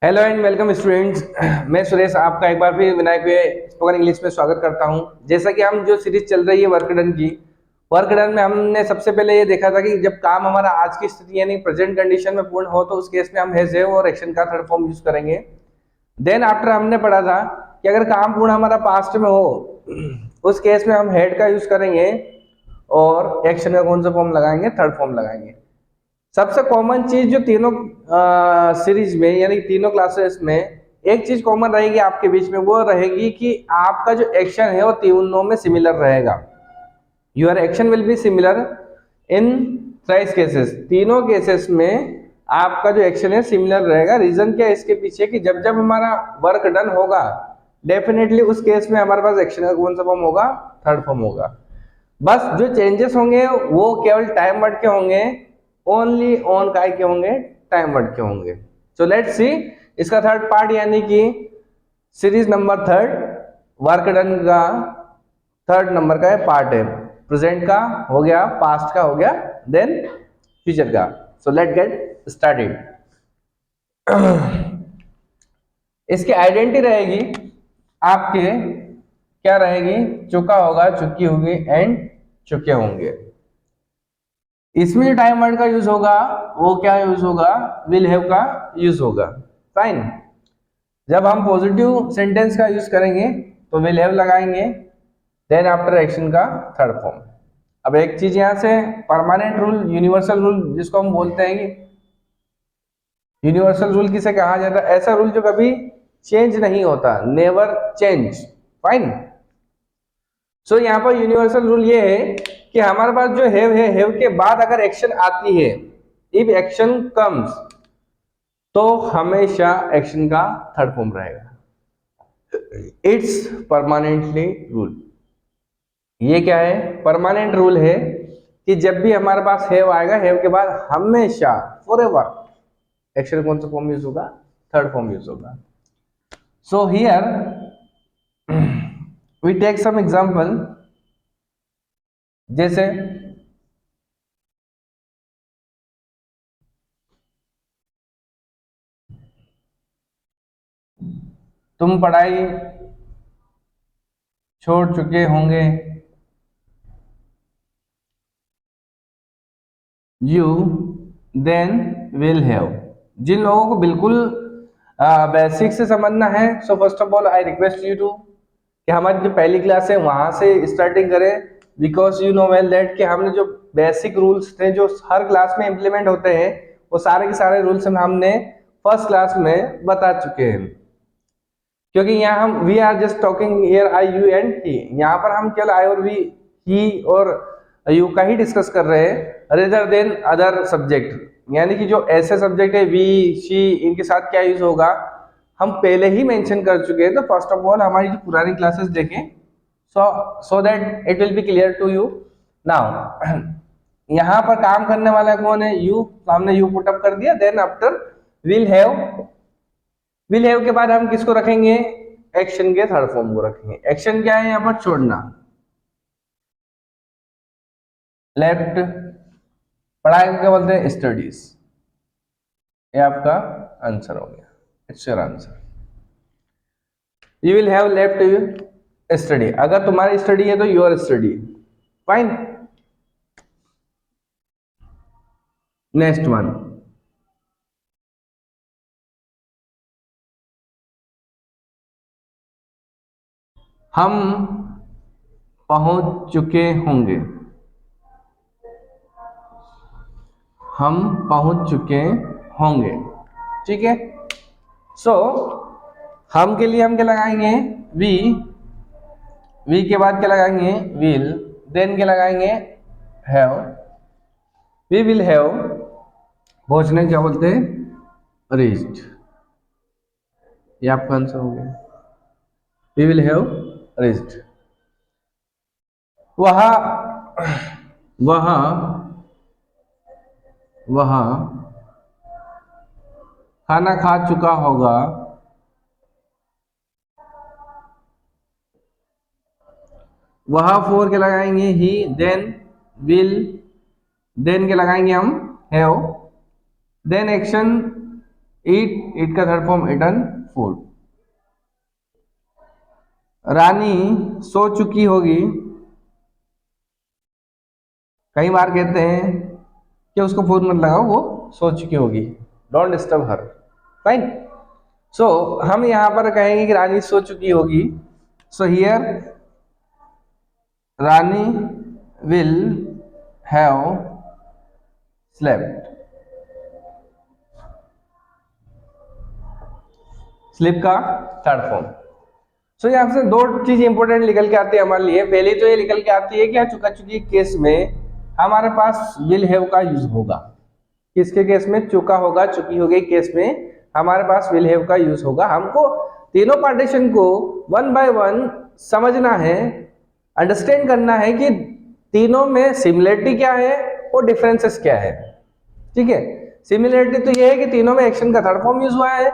Hello and welcome students. मैं सुरेश आपका एक बार फिर विनायक वे स्पोकन इंग्लिश में स्वागत करता हूं। जैसा कि हम जो सीरीज चल रही है वर्क डन की, वर्क डन में हमने सबसे पहले ये देखा था कि जब काम हमारा आज की स्थिति यानी प्रेजेंट कंडीशन में पूर्ण हो तो उस केस में हम हैज हैव और एक्शन का थर्ड फॉर्म यूज करेंगे। देन आफ्टर हमने पढ़ा था कि अगर काम पूर्ण हमारा पास्ट में हो उस केस में हम हेड का यूज करेंगे और एक्शन का कौन सा फॉर्म लगाएंगे, थर्ड फॉर्म लगाएंगे। सबसे कॉमन चीज जो तीनों सीरीज में यानी तीनों क्लासेस में एक चीज कॉमन रहेगी आपके बीच में, वो रहेगी कि आपका जो एक्शन है वो तीनों में सिमिलर रहेगा। Your action will be similar in thrice cases. तीनों केसेस में आपका जो एक्शन है सिमिलर रहेगा। रीजन क्या है इसके पीछे कि जब जब हमारा वर्क डन होगा डेफिनेटली उस केस में हमारे पास एक्शन का कौन सा फॉर्म होगा, थर्ड फॉर्म होगा। बस जो चेंजेस होंगे वो केवल टाइम वर्ड के होंगे, ओनली ऑन काय के होंगे, टाइम वर्ड के होंगे। सो लेट्स सी इसका थर्ड पार्ट यानी कि series number third work done का थर्ड नंबर का पार्ट है। प्रेजेंट का हो गया, पास्ट का हो गया, देन फ्यूचर का। So let get started. इसकी आइडेंटिटी रहेगी आपके क्या रहेगी, चुका होगा, चुकी होगी एंड चुके होंगे। इसमें जो टाइम वर्ड का यूज होगा वो क्या यूज होगा, विल हैव का यूज होगा। फाइन। जब हम पॉजिटिव सेंटेंस का यूज करेंगे तो विल हैव लगाएंगे, देन आफ्टर एक्शन का थर्ड फॉर्म। अब एक चीज यहां से परमानेंट रूल, यूनिवर्सल रूल जिसको हम बोलते हैं कि यूनिवर्सल रूल किसे कहा जाता है, ऐसा रूल जो कभी चेंज नहीं होता, नेवर चेंज। फाइन। सो यहाँ पर यूनिवर्सल रूल ये है कि हमारे पास जो हैव है, हैव के बाद अगर एक्शन आती है, इफ एक्शन कम्स, तो हमेशा एक्शन का थर्ड फॉर्म रहेगा। It's permanently rule. ये क्या है, परमानेंट रूल है कि जब भी हमारे पास हैव आएगा, हैव के बाद हमेशा फॉरएवर एक्शन कौन सा फॉर्म यूज होगा, थर्ड फॉर्म यूज होगा। So here we take some example. जैसे तुम पढ़ाई छोड़ चुके होंगे, यू देन विल हैव। जिन लोगों को बिल्कुल बेसिक से समझना है, so first of all I request you to कि हमारी जो पहली क्लास है वहां से स्टार्टिंग करें, because you know well that कि हमने जो बेसिक रूल्स थे जो हर क्लास में इंप्लीमेंट होते हैं वो सारे के सारे रूल्स हमने फर्स्ट क्लास में बता चुके हैं। क्योंकि यहाँ हम we are just talking here I you and he, यहाँ पर हम केवल आई और वी, ही और यू का ही डिस्कस कर रहे हैं रेदर देन अदर सब्जेक्ट। यानी कि जो ऐसे सब्जेक्ट है वी शी, इनके साथ क्या यूज होगा हम पहले ही मेंशन कर चुके हैं। तो फर्स्ट ऑफ ऑल हमारी जो पुरानी क्लासेस देखें, so that it will be clear to you now. यहाँ पर काम करने वाला कौन है, यू, तो हमने यू पुट अप कर दिया। Then after will have, will have के बाद हम किसको रखेंगे, एक्शन के थर्ड फॉर्म को रखेंगे। एक्शन क्या है यहाँ पर, छोड़ना, लेफ्ट। पढ़ाई को क्या बोलते हैं, स्टडीज। ये आपका आंसर हो गया, it's your answer. You will have left study, अगर तुम्हारी स्टडी है तो your study. Fine. Next one, हम पहुंच चुके होंगे, हम पहुंच चुके होंगे। ठीक है। सो हम के लिए हम क्या लगाएंगे, वी, वी के बाद क्या लगाएंगे, विल, देन क्या लगाएंगे, हैव। वी विल हैव पहुंचने क्या बोलते हैं, रीच्ड। ये आपका आंसर हो गया, वी विल हैव रीच्ड। वह वह वह खाना खा चुका होगा, वह फोर के लगाएंगे ही, देन विल, देन के लगाएंगे हम हैव, देन एक्शन ईट, ईट का थर्ड फॉर्म ईटन, फूड। रानी सो चुकी होगी, कई बार कहते हैं कि उसको फोन मत लगाओ, वो सो चुकी होगी, डोंट डिस्टर्ब हर। फाइन। सो हम यहां पर कहेंगे कि रानी सो चुकी होगी। So here Rani will have slept. Sleep का थर्ड फॉर्म। सो यहाँ से दो चीज इंपॉर्टेंट निकल के आती है हमारे लिए। पहली तो ये निकल के आती है कि चुका चुकी केस में हमारे पास विल हैव का यूज होगा। किसके केस में? चुका होगा चुकी होगी केस में हमारे पास विल हैव का यूज होगा। हमको तीनों पार्टीशन को वन बाय वन समझना है, अंडरस्टैंड करना है कि तीनों में सिमिलरिटी क्या है और डिफरेंसेस क्या है। ठीक है, सिमिलरिटी तो ये है कि तीनों में एक्शन का थर्ड फॉर्म यूज हुआ है,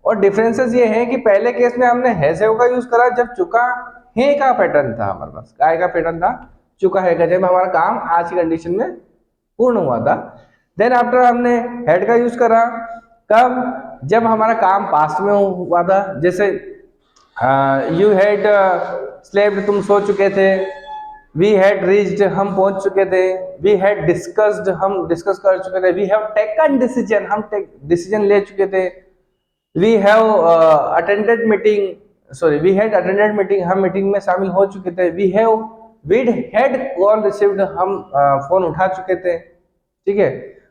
और डिफरेंसेस ये है कि पहले केस में हमने हैज हैव का यूज करा जब चुका है का पैटर्न था हमारे पास, काय का पैटर्न था, चुका है का जब हमारा काम आज की कंडीशन में पूर्ण हुआ था। देन आफ्टर हमने हैड का यूज करा कब? जब हमारा काम पास्ट में हुआ था। जैसे यू हैड स्लेप्ड, तुम सो चुके थे। वी हैड रीच्ड, हम पहुंच चुके थे। वी हैड डिस्कस्ड, हम डिस्कस कर चुके थे। वी हैव टेकन डिसीजन, हम डिसीजन ले चुके थे। We have attended meeting, sorry we had attended meeting, हम मीटिंग में शामिल हो चुके थे। We have we'd had call received, हम फोन उठा चुके थे। ठीक है,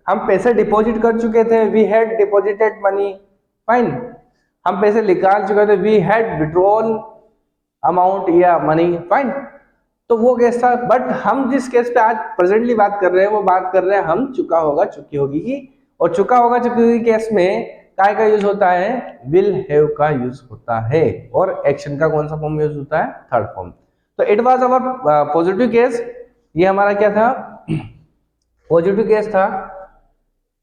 हम पैसे डिपॉजिट कर चुके थे। We had deposited money. Fine, हम पैसे निकाल चुके थे। वी हैड विड्रॉल अमाउंट या मनी। फाइन, तो वो केस था। बट हम जिस केस पे आज प्रेजेंटली बात कर रहे हैं वो बात कर रहे हैं हम चुका होगा चुकी होगी की। और चुका होगा चुकी होगी केस में काय का यूज होता है? विल हैव का यूज होता है। और एक्शन का कौन सा फॉर्म यूज होता है? Third form. तो it was our positive case. ये हमारा क्या था? पॉजिटिव केस था।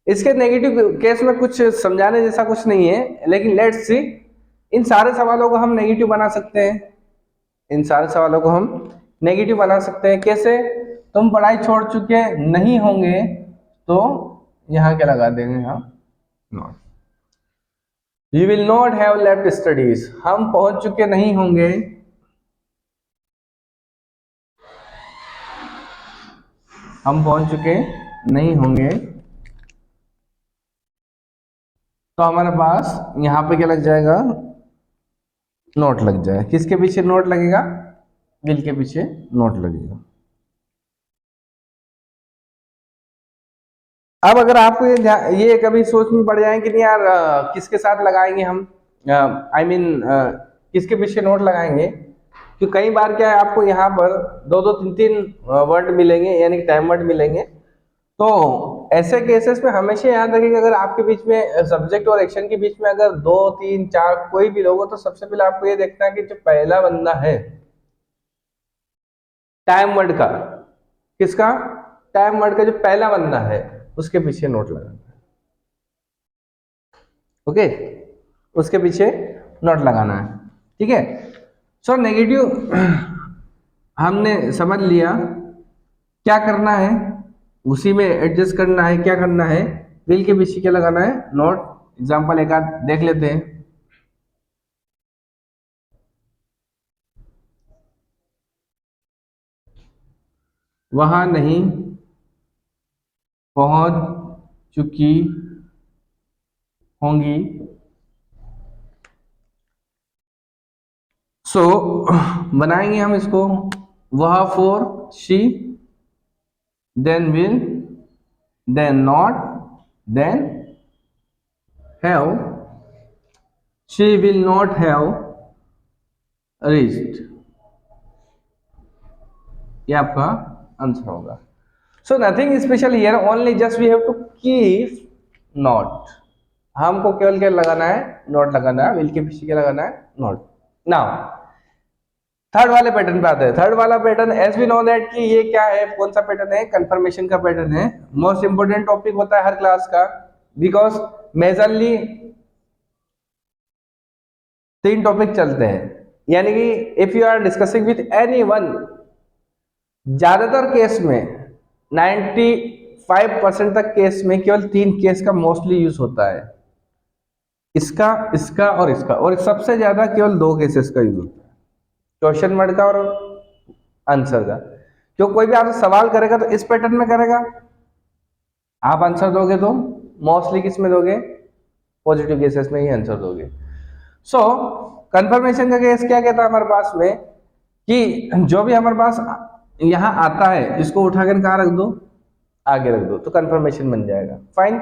इसके नेगेटिव केस में कुछ समझाने जैसा कुछ नहीं है, लेकिन लेट्स सी। इन सारे सवालों को हम नेगेटिव बना सकते हैं। इन सारे सवालों को हम नेगेटिव बना सकते हैं। कैसे? तुम पढ़ाई छोड़ चुके नहीं होंगे, तो यहां क्या लगा देंगे हम? Not. You will not have left studies, हम पहुंच चुके नहीं होंगे, हम पहुंच चुके नहीं होंगे, तो हमारे पास यहां पे क्या लग जाएगा? नोट लग जाएगा। किसके पीछे नोट लगेगा? विल के पीछे नोट लगेगा। अब अगर आपको ये कभी सोच में पड़ जाए कि नहीं यार किसके साथ लगाएंगे हम, आई मीन किसके पीछे नोट लगाएंगे, क्योंकि कई बार क्या है आपको यहाँ पर दो दो तीन तीन वर्ड मिलेंगे, यानी कि टाइम वर्ड मिलेंगे। तो ऐसे केसेस में हमेशा याद रखिए कि अगर आपके बीच में सब्जेक्ट और एक्शन के बीच में अगर दो तीन चार कोई भी लोग हो, तो सबसे पहले आपको ये देखना है कि जो पहला बंदा है टाइम वर्ड का, किसका? टाइम वर्ड का जो पहला बंदा है उसके पीछे नोट लगाना है। ओके, उसके पीछे नोट लगाना है। ठीक है। सो नेगेटिव हमने समझ लिया। क्या करना है? उसी में एडजस्ट करना है। क्या करना है? विल के पीछे क्या लगाना है? नोट। एग्जांपल एक आध देख लेते हैं। वहां नहीं पहुंच चुकी होंगी, सो बनाएंगे हम इसको। वह for she, then will, then not, then have. She will not have reached, ये आपका आंसर होगा। So nothing special here, only just we have to keep not. हमको केवल क्या लगाना है? नॉट लगाना है। विल के पीछे क्या लगाना है? नॉट। नाउ थर्ड वाले पैटर्न पे आते हैं। थर्ड वाला pattern, as we know that कि ये क्या है, कौन सा पैटर्न है? कंफर्मेशन का पैटर्न है। मोस्ट इंपोर्टेंट टॉपिक होता है हर क्लास का, बिकॉज मेजरली तीन टॉपिक चलते हैं। यानी कि if you are discussing with any one, ज्यादातर केस में 95% तक केस में केवल तीन केस का मोस्टली यूज होता है। इसका, इसका और इसका, और सबसे ज्यादा केवल दो केसेस का यूज होता है, क्वेश्चन वर्ड का और आंसर का। क्यों, कोई भी आपसे सवाल करेगा तो इस पैटर्न में करेगा, आप आंसर दोगे तो मोस्टली किस में दोगे, पॉजिटिव केसेस में ही आंसर दोगे। सो कंफर्मेशन का केस क्या कहता है हमारे पास में, कि जो भी हमारे पास यहां आता है इसको उठाकर कहां रख दो, आगे रख दो, तो कंफर्मेशन बन जाएगा। फाइन।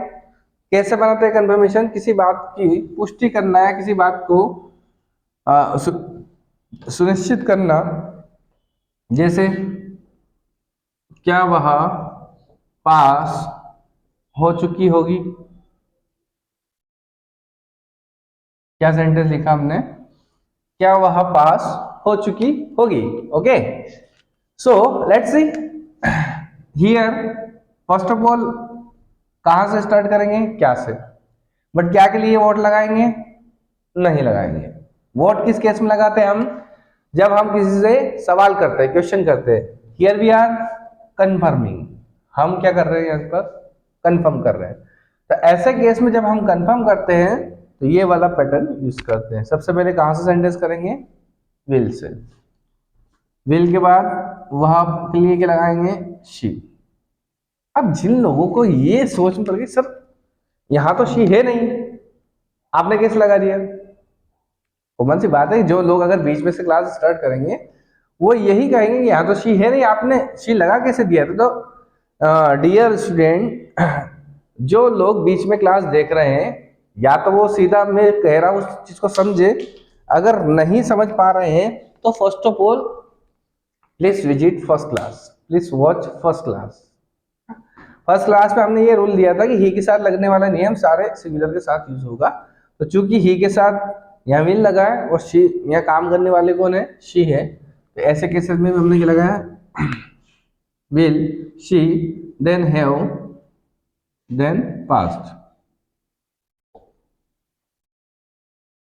कैसे बनाते हैं कंफर्मेशन, किसी बात की पुष्टि करना है, किसी बात को सुनिश्चित करना, जैसे क्या वह पास हो चुकी होगी, क्या सेंटेंस लिखा हमने, क्या वह पास हो चुकी होगी। Okay, so let's see here. First of all कहां से स्टार्ट करेंगे, क्या से, बट क्या के लिए वोट लगाएंगे, नहीं लगाएंगे। वोट किस केस में लगाते हैं हम, जब हम किसी से सवाल करते हैं, क्वेश्चन करते हैं। हियर वी आर कंफर्मिंग, हम क्या कर रहे हैं, यहाँ पर कंफर्म कर रहे हैं। तो ऐसे केस में जब हम कंफर्म करते हैं तो ये वाला पैटर्न यूज करते हैं। सबसे पहले कहां से सेंटेंस करेंगे, विल से। विल के बाद वहां के लिए क्या लगाएंगे, शी। अब जिन लोगों को ये सोच में पड़ गई, सर यहां तो शी है नहीं, आपने कैसे लगा दिया। कॉमन सी बात है, जो लोग अगर बीच में से क्लास स्टार्ट करेंगे वो यही कहेंगे कि यहाँ तो शी है नहीं, आपने शी लगा कैसे दिया। तो डियर स्टूडेंट, जो लोग बीच में क्लास देख रहे हैं, या तो वो सीधा मैं कह रहा हूं उस चीज को समझे, अगर नहीं समझ पा रहे हैं तो first of all please visit first class, please watch first class. First class में हमने ये रूल दिया था कि ही के साथ लगने वाला नियम सारे सिंगुलर के साथ यूज होगा। तो चूंकि ही के साथ यहाँ विल लगा है और शी, यहाँ काम करने वाले कौन है, शी है, तो ऐसे केसेस में हमने क्या लगाया, will, she, then have, then past.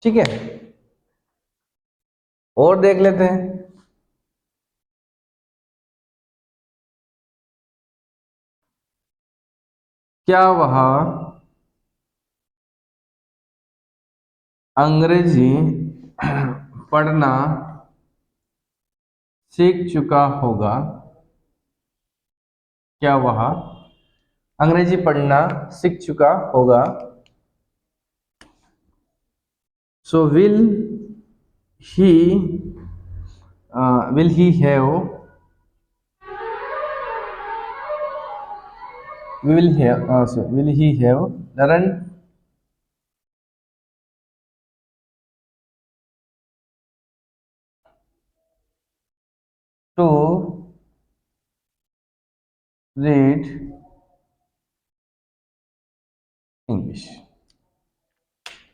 ठीक है, और देख लेते हैं। क्या वह अंग्रेजी पढ़ना सीख चुका होगा, क्या वह अंग्रेजी पढ़ना सीख चुका होगा। सो he will he have will he have learned to read English।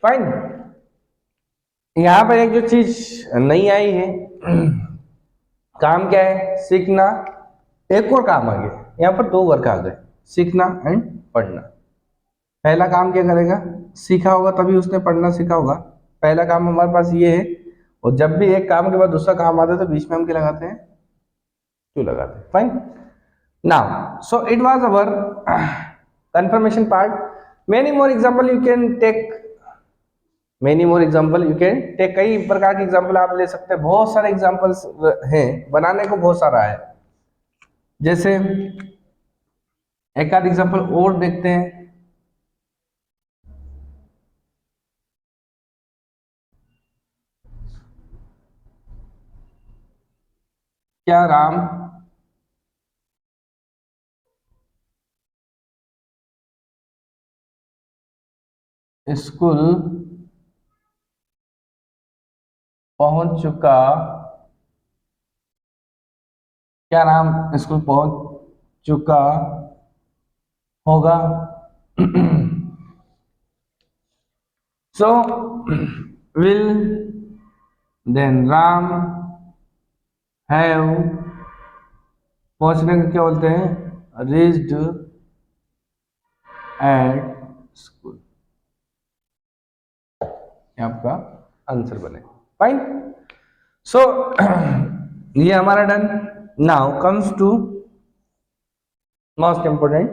Fine. यहाँ पर एक जो चीज नहीं आई है, काम क्या है, सीखना। एक और काम आ गया, यहाँ पर दो वर्क आ गए, सीखना एंड पढ़ना। पहला काम क्या करेगा, सीखा होगा तभी उसने पढ़ना सीखा होगा। पहला काम हमारे पास ये है, और जब भी एक काम के बाद दूसरा काम आता है तो बीच में हम क्या लगाते हैं, टू लगाते हैं। Fine. Now so it was our confirmation part. Many more example you can take, many more example you can take. कई प्रकार के एग्जाम्पल आप ले सकते हैं, बहुत सारे एग्जाम्पल्स हैं, बनाने को बहुत सारा है। जैसे एक आध एग्जाम्पल और देखते हैं। क्या राम स्कूल पहुंच चुका, क्या राम स्कूल पहुंच चुका होगा। So will, then Ram, have, पहुंचने को क्या बोलते हैं, रीच्ड एट स्कूल। आपका आंसर बने। फाइन। सो ये हमारा done. Now comes to most important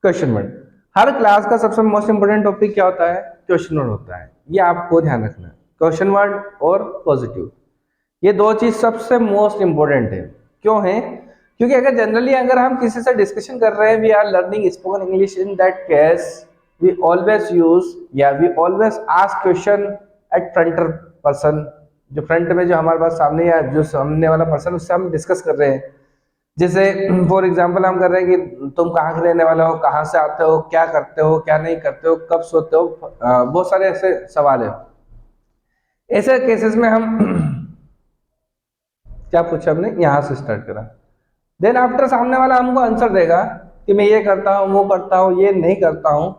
question word. हर क्लास का सबसे मोस्ट इंपोर्टेंट टॉपिक क्या होता है? क्वेश्चन वर्ड होता है। ये आपको ध्यान रखना है, क्वेश्चन वर्ड और पॉजिटिव, ये दो चीज सबसे मोस्ट इंपोर्टेंट है। क्यों है? क्योंकि अगर जनरली अगर हम किसी से डिस्कशन कर रहे हैं, we are learning spoken English, in that case we always use या we always ask question at front person, जो फ्रंट में जो हमारे पास सामने या जो सामने वाला पर्सन, उससे हम डिस्कस कर रहे हैं। जैसे फॉर एग्जांपल हम कर रहे हैं कि तुम कहाँ के रहने वाले हो, कहाँ से आते हो, क्या करते हो, क्या नहीं करते हो, कब सोते हो, बहुत सारे ऐसे सवाल है। ऐसे केसेस में हम क्या पूछा हमने, यहाँ से स्टार्ट करा, देन आफ्टर सामने वाला हमको आंसर देगा कि मैं ये करता हूँ, वो करता हूँ, ये नहीं करता हूँ।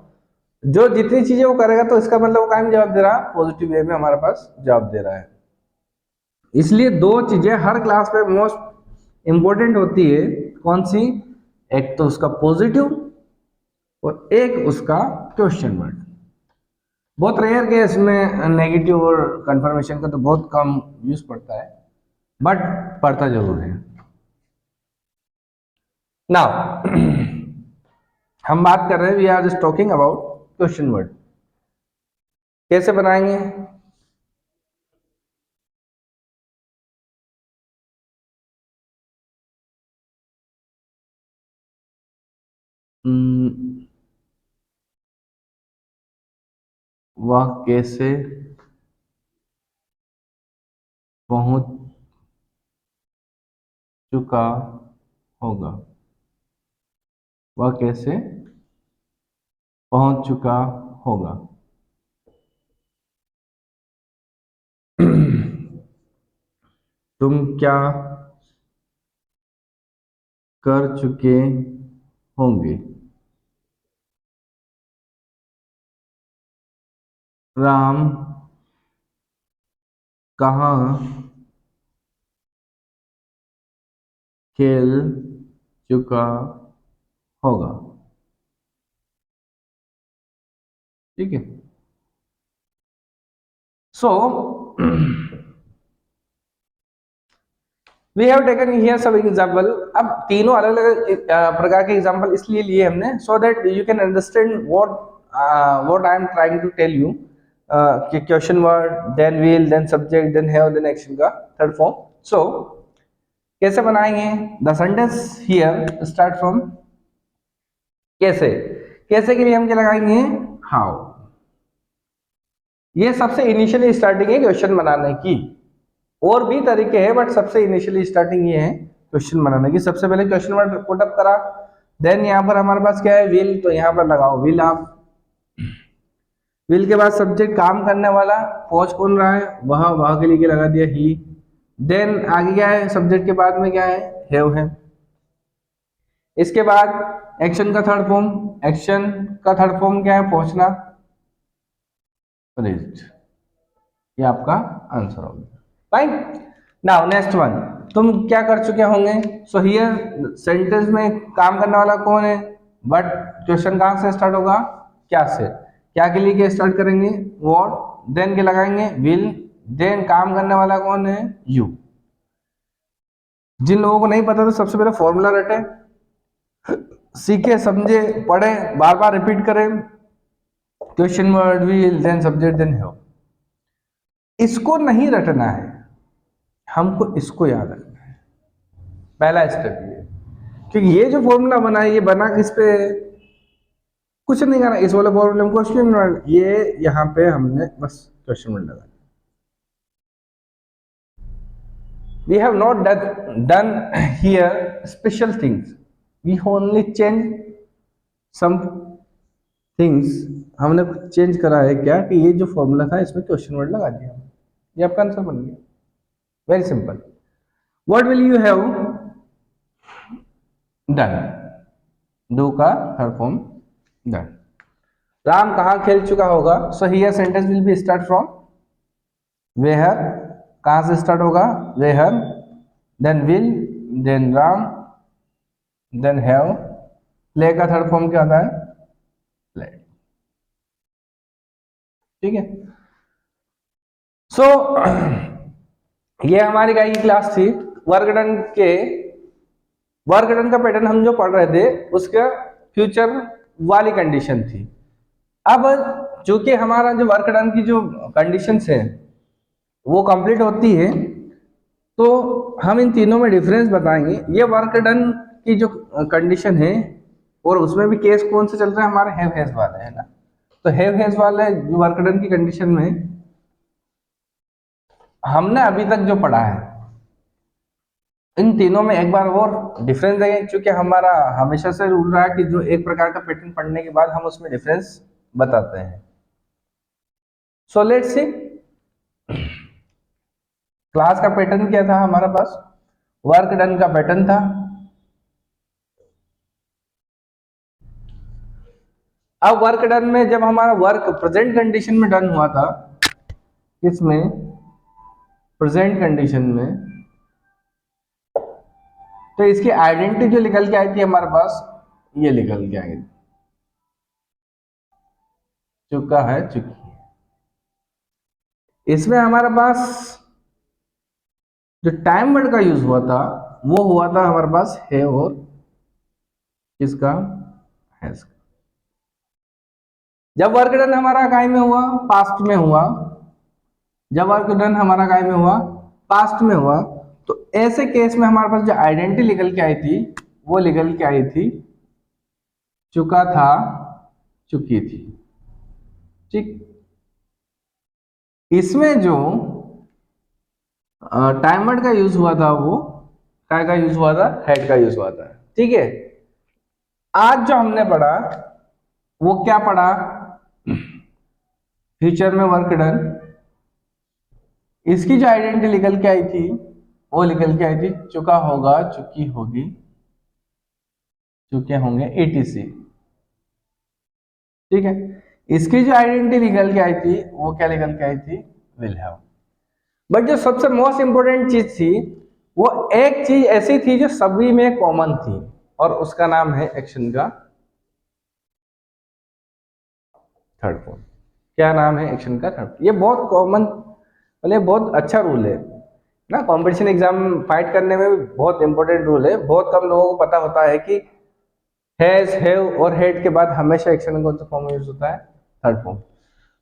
जो जितनी चीजें वो करेगा तो इसका मतलब वो कायम जवाब दे रहा, पॉजिटिव वे में हमारे पास जवाब दे रहा है। इसलिए दो चीजें हर क्लास में मोस्ट इंपॉर्टेंट होती है। कौन सी? एक तो उसका पॉजिटिव और एक उसका क्वेश्चन वर्ड। बहुत रेयर केस में नेगेटिव और कंफर्मेशन का तो बहुत कम यूज पड़ता है, बट पड़ता जरूर है। नाउ हम बात कर रहे हैं, we are just talking about question word. कैसे बनाएंगे? वह कैसे पहुंच चुका होगा, वह कैसे पहुंच चुका होगा। तुम क्या कर चुके होंगे, राम कहाँ खेल चुका होगा। ठीक है। So we have taken here सब एग्जाम्पल। अब तीनों अलग अलग प्रकार के एग्जाम्पल इसलिए लिए हमने, so that you can understand what I am trying to tell you. कि question word, then will, then subject, then have, then action का थर्ड फॉर्म। सो कैसे बनाएंगे? The sentence here start from कैसे। कैसे के लिए हम क्या लगाएंगे? हाउ। ये सबसे इनिशियली स्टार्टिंग है क्वेश्चन बनाने की। और भी तरीके हैं, बट सबसे इनिशियली स्टार्टिंग ये है क्वेश्चन बनाने की। सबसे पहले क्वेश्चन वर्ड पुट अप करा, देन यहाँ पर हमारे पास क्या है? विल, तो यहाँ पर लगाओ विल आप। विल के बाद सब्जेक्ट काम करने वाला, पहुंच कौन रहा है, वह के लिए लगा दिया ही। देन आगे क्या है? सब्जेक्ट के बाद में क्या है? हैव है। इसके बाद एक्शन का थर्ड फॉर्म, एक्शन का थर्ड फॉर्म क्या है? पहुंचना, रेस्ट। ये आपका आंसर होगा। फाइन। नाउ नेक्स्ट वन, तुम क्या कर चुके होंगे। सो हियर सेंटेंस में काम करने वाला कौन है, बट क्वेश्चन कहां से स्टार्ट होगा? क्या से। क्या के लिए क्या स्टार्ट करेंगे? व्हाट, देन के लगाएंगे विल, देन काम करने वाला कौन है? यू। जिन लोगों को नहीं पता तो सबसे पहले फॉर्मूला रटे, सीखे, समझे, पढ़े, बार बार रिपीट करें। Question word, will, then subject, then have. इसको नहीं रटना है, हमको इसको याद रखना है। पहला स्टेप ये, क्योंकि ये जो फॉर्मूला बना है, ये बना किस पे? कुछ नहीं करना, इस वाले फॉर्मूले में क्वेश्चन वर्ड, ये यहाँ पे हमने बस क्वेश्चन वर्ड लगा। We have not done here special things. We only change some things. हमने चेंज करा है क्या कि ये जो फॉर्मूला था इसमें क्वेश्चन वर्ड लगा दिया, ये आपका आंसर बन गया। Very simple. What will you have done? Do का थर्ड फॉर्म डन। राम कहाँ खेल चुका होगा। So here sentence will be start from where. कहाँ से स्टार्ट होगा? Where, then will, then Ram, then have. Play का थर्ड फॉर्म क्या होता है? प्ले। ठीक है। सो ये हमारी क्या की क्लास थी? वर्क डन के, वर्क डन का पैटर्न हम जो पढ़ रहे थे उसका फ्यूचर वाली कंडीशन थी। अब चूंकि हमारा जो वर्क डन की जो कंडीशंस है वो कंप्लीट होती है, तो हम इन तीनों में डिफरेंस बताएंगे। ये वर्क डन की जो कंडीशन है, और उसमें भी केस कौन से चल रहे हैं हमारे, हैव हैज वाले है ना। तो हैव हैज वाले वर्क डन की कंडीशन में हमने अभी तक जो पढ़ा है, इन तीनों में एक बार और डिफरेंस देंगे, क्योंकि हमारा हमेशा से रूल रहा है कि जो एक प्रकार का पैटर्न पढ़ने के बाद हम उसमें डिफरेंस बताते हैं। सो लेट्स सी, क्लास का पैटर्न क्या था हमारे पास, वर्क डन का पैटर्न था। अब वर्क डन में जब हमारा वर्क प्रेजेंट कंडीशन में डन हुआ था, इसमें प्रेजेंट कंडीशन में, तो इसकी आइडेंटिटी जो निकल के आई थी हमारे पास, ये निकल के आई थी, चुका है चुकी है। इसमें हमारे पास जो टाइम वर्ड का यूज हुआ था वो हुआ था हमारे पास है, और किसका, हैज का। जब वर्क डन हमारा काय में हुआ, पास्ट में हुआ। जब वर्क डन हमारा काय में हुआ, पास्ट में हुआ, तो ऐसे केस में हमारे पास जो आइडेंटिटी निकल के आई थी वो निकल के आई थी चुका था चुकी थी। ठीक, इसमें जो टाइम वर्ड का यूज हुआ था वो काय का यूज हुआ था, हैड का यूज हुआ था। ठीक है, आज जो हमने पढ़ा वो क्या पढ़ा, फ्यूचर में वर्क डन, इसकी जो आइडेंटिटी निकल के आई थी वो निकल के आई थी चुका होगा, चुकी होगी, चुके होंगे, एटीसी। ठीक है, इसकी जो आइडेंटिटी निकल के आई थी वो क्या निकल के आई थी, विल हैव। बट जो सबसे मोस्ट इंपोर्टेंट चीज थी, वो एक चीज ऐसी थी जो सभी में कॉमन थी, और उसका नाम है एक्शन का थर्ड फॉर्म। क्या नाम है, एक्शन का थर्ड। ये बहुत कॉमन, मतलब बहुत अच्छा रूल है ना, कंपटीशन एग्जाम फाइट करने में भी बहुत इंपॉर्टेंट रूल है। बहुत कम लोगों को पता होता है कि हैज, हैव और हैड के बाद हमेशा एक्शन कौन सा फॉर्म यूज होता है, थर्ड फॉर्म।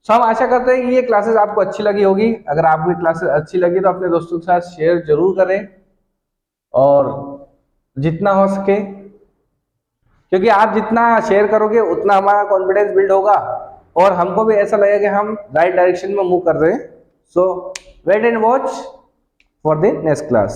सो हम आशा करते हैं कि ये क्लासेस आपको अच्छी लगी होगी। अगर आपको ये क्लासेस अच्छी लगी तो अपने दोस्तों के साथ शेयर जरूर करें, और जितना हो सके, क्योंकि आप जितना शेयर करोगे उतना हमारा कॉन्फिडेंस बिल्ड होगा, और हमको भी ऐसा लगेगा कि हम राइट डायरेक्शन में मूव कर रहे हैं। So wait and watch for the next class.